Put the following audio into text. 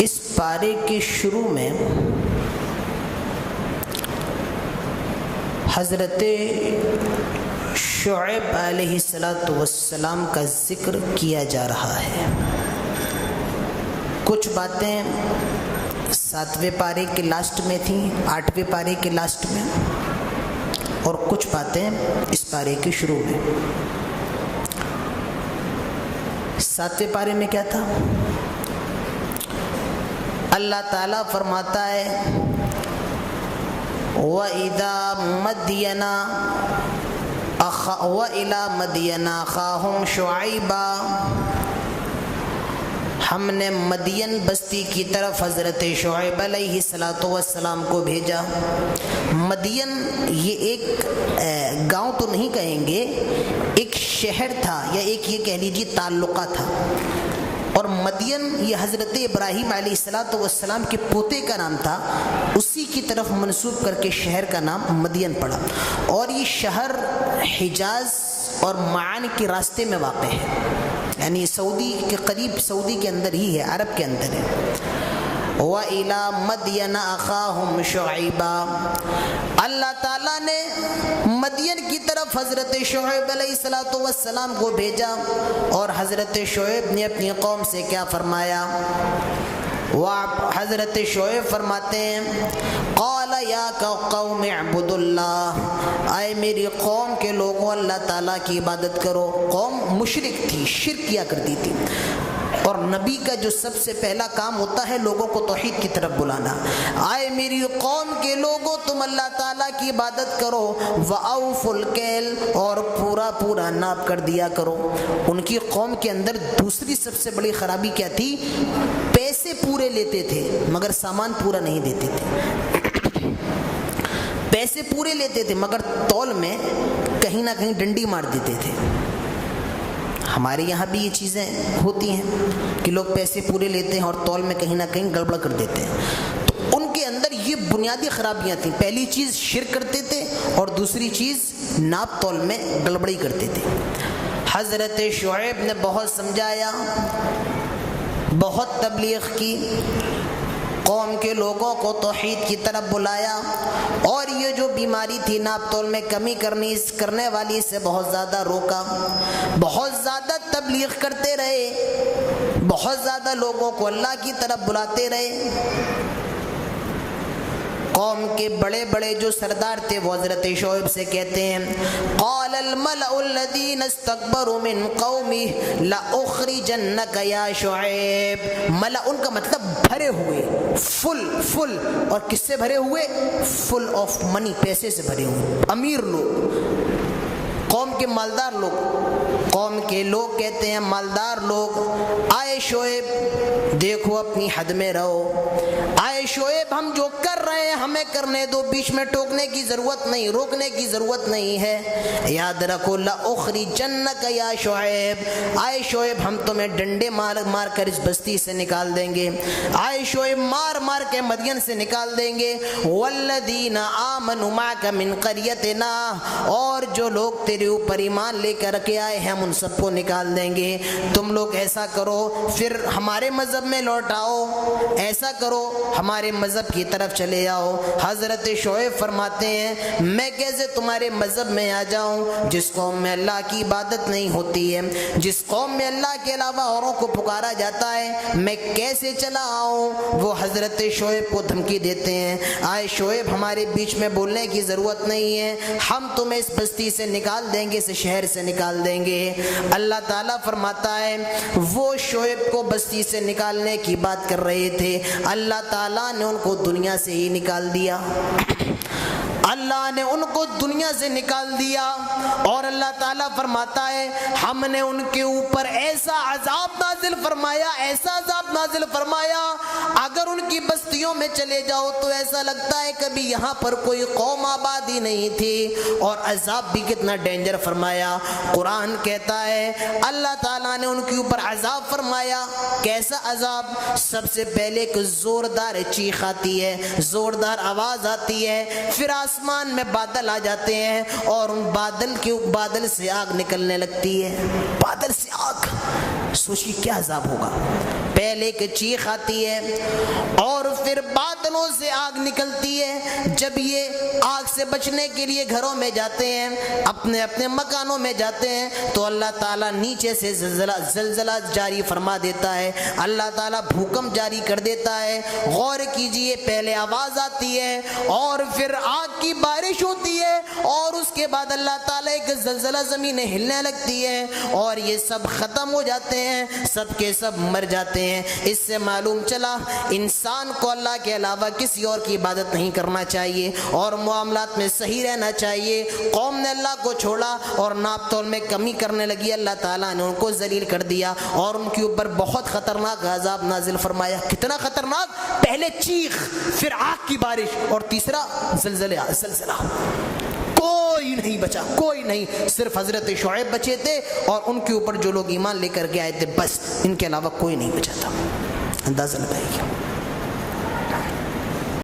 اس پارے کے شروع میں حضرت شعیب علیہ السلام کا ذکر کیا جا رہا ہے۔ کچھ باتیں 7ویں پارے کے لاسٹ میں تھیں، 8ویں پارے کے لاسٹ میں، اور کچھ باتیں اس پارے کے شروع میں۔ 7ویں پارے میں کیا تھا؟ اللہ تعالیٰ فرماتا ہے وَإِلَى مَدْيَنَ أَخَاهُمْ شُعَيْبًا، ہم نے مدین بستی کی طرف حضرت شعیب علیہ السلام کو بھیجا۔ مدین یہ ایک گاؤں تو نہیں کہیں گے، ایک شہر تھا، یا ایک یہ کہہ لیجیے تعلقہ تھا، اور مدین یہ حضرت ابراہیم علیہ السلام کے پوتے کا نام تھا، اسی کی طرف منسوب کر کے شہر کا نام مدین پڑا، اور یہ شہر حجاز اور معان کے راستے میں واقع ہے، یعنی سعودی کے قریب، سعودی کے اندر ہی ہے، عرب کے اندر ہے۔ وَإِلَى مَدْيَنَ أَخَاهُمْ شُعَيْبًا، اللہ تعالیٰ نے مدین کی طرف حضرت شعیب علیہ السلام کو بھیجا، اور حضرت شعیب نے اپنی قوم سے کیا فرمایا؟ حضرت شعیب فرماتے ہیں قال یا قوم اعبدوا اللہ، اے میری قوم کے لوگوں اللہ تعالیٰ کی عبادت کرو۔ قوم مشرک تھی، شرک کیا کرتی تھی، اور نبی کا جو سب سے پہلا کام ہوتا ہے لوگوں کو توحید کی طرف بلانا۔ آئے میری قوم کے لوگوں تم اللہ تعالیٰ کی عبادت کرو، وَأَوْفُوا الْكَيْلَ، اور پورا پورا ناپ کر دیا کرو۔ ان کی قوم کے اندر دوسری سب سے بڑی خرابی کیا تھی؟ پیسے پورے لیتے تھے مگر سامان پورا نہیں دیتے تھے۔ پیسے پورے لیتے تھے مگر تول میں کہیں نہ کہیں ڈنڈی مار دیتے تھے۔ ہمارے یہاں بھی یہ چیزیں ہوتی ہیں کہ لوگ پیسے پورے لیتے ہیں اور تول میں کہیں نہ کہیں گڑبڑ کر دیتے ہیں۔ تو ان کے اندر یہ بنیادی خرابیاں تھیں، پہلی چیز شرک کرتے تھے، اور دوسری چیز ناپ تول میں گڑبڑی کرتے تھے۔ حضرت شعیب نے بہت سمجھایا، بہت تبلیغ کی، قوم کے لوگوں کو توحید کی طرف بلایا، اور یہ جو بیماری تھی ناپ تول میں کمی کرنے والی سے بہت زیادہ روکا، بہت زیادہ تبلیغ کرتے رہے، بہت زیادہ لوگوں کو اللہ کی طرف بلاتے رہے۔ قوم کے بڑے بڑے جو سردار تھے وہ حضرت شعیب سے کہتے ہیں قال الملأ الذين استكبروا من قومه لأخرجنك يا شعیب، ملأ ان کا مطلب بھرے ہوئے، فل، اور کس سے بھرے ہوئے؟ فل آف منی، پیسے سے بھرے ہوئے، امیر لوگ، قوم کے مالدار لوگ۔ قوم کے لوگ کہتے ہیں مالدار لوگ، آئے شعیب دیکھو اپنی حد میں رہو، آئے شعیب ہم جو کر رہے ہیں ہمیں کرنے دو، بیچ میں ٹوکنے کی ضرورت نہیں، روکنے کی ضرورت نہیں ہے۔ یاد رکھو لأخرجنک یا شعیب، آئے شعیب ہم تمہیں ڈنڈے مار کر اس بستی سے نکال دیں گے، آئے شعیب مار کے مدین سے نکال دیں گے، والذین آمنوا معک من قریتنا، اور جو لوگ تیرے اوپر ایمان لے کر کے آئے ہیں ہم ان سب کو نکال دیں گے۔ تم لوگ ایسا کرو پھر ہمارے مذہب میں لوٹ آؤ، ایسا کرو ہمارے مذہب کی طرف چلے آؤ۔ حضرت شعیب فرماتے ہیں میں کیسے تمہارے مذہب میں آ جاؤں جس قوم میں اللہ کی عبادت نہیں ہوتی ہے، جس قوم میں اللہ کے علاوہ اوروں کو پکارا جاتا ہے، میں کیسے چلا آؤں؟ وہ حضرت شعیب کو دھمکی دیتے ہیں آئے شعیب ہمارے بیچ میں بولنے کی ضرورت نہیں ہے، ہم تمہیں اس بستی سے نکال دیں گے، اس شہر سے نکال دیں گے۔ اللہ تعالیٰ فرماتا ہے وہ شعیب کو بستی سے نکالنے کی بات کر رہے تھے، اللہ تعالیٰ نے ان کو دنیا سے ہی نکال دیا، اللہ نے ان کو دنیا سے نکال دیا، اور اللہ تعالیٰ فرماتا ہے ہم نے ان کے اوپر ایسا عذاب نازل فرمایا، ایسا عذاب نازل فرمایا، اگر ان کی بستیوں میں چلے جاؤ تو ایسا لگتا ہے کبھی یہاں پر کوئی قوم آباد ہی نہیں تھی، اور عذاب بھی کتنا ڈینجر فرمایا۔ قرآن کہتا ہے اللہ تعالیٰ نے ان کے اوپر عذاب فرمایا، کیسا عذاب؟ سب سے پہلے ایک زوردار چیخ آتی ہے، زوردار آواز آتی ہے، پھر آسمان میں بادل آ جاتے ہیں، اور ان بادل سے آگ نکلنے لگتی ہے، بادل سے آگ، سوچیے کیا عذاب ہوگا. پہلے کہ چیخ آتی ہے اور پھر بادلوں سے آگ نکلتی ہے. جب یہ آگ سے بچنے کے لیے گھروں میں جاتے ہیں, اپنے اپنے مکانوں میں جاتے ہیں, تو اللہ تعالیٰ نیچے سے زلزلہ جاری فرما دیتا ہے, اللہ تعالیٰ بھوکمپ جاری کر دیتا ہے. غور کیجئے, پہلے آواز آتی ہے اور پھر آگ کی بارش ہوتی ہے اور اس کے بعد اللہ تعالیٰ ایک زلزلہ, زمین ہلنے لگتی ہے اور یہ سب ختم ہو جاتے ہیں, سب کے سب مر جاتے ہیں. اس سے معلوم چلا انسان کو اللہ کے علاوہ کسی اور کی عبادت نہیں کرنا چاہیے اور معاملات میں صحیح رہنا چاہیے. قوم نے اللہ کو چھوڑا اور ناپ تول میں کمی کرنے لگی, اللہ تعالیٰ نے ان کو ذلیل کر دیا اور ان کے اوپر بہت خطرناک عذاب نازل فرمایا. کتنا خطرناک؟ پہلے چیخ, پھر آگ کی بارش اور تیسرا زلزلہ. کوئی نہیں بچا, کوئی نہیں, صرف حضرت شعیب بچے تھے اور ان کے اوپر جو لوگ ایمان لے کر کے آئے تھے, بس ان کے علاوہ کوئی نہیں بچا تھا. اندازہ لگائیے.